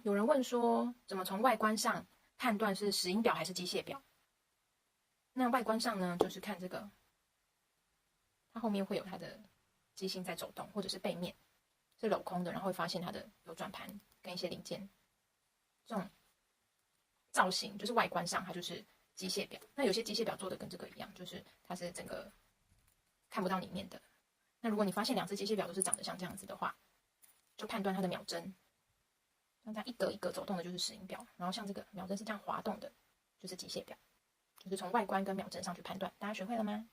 有人问说，怎么从外观上判断是石英表还是机械表？那外观上呢，就是看这个，它后面会有它的机芯在走动，或者是背面是镂空的，然后会发现它的有转盘跟一些零件，这种造型就是外观上它就是机械表。那有些机械表做的跟这个一样，就是它是整个看不到里面的。那如果你发现2只机械表都是长得像这样子的话，就判断它的秒针。像这样一格一格走动的就是石英表，然后像这个秒针是这样滑动的，就是机械表，就是从外观跟秒针上去判断。大家学会了吗？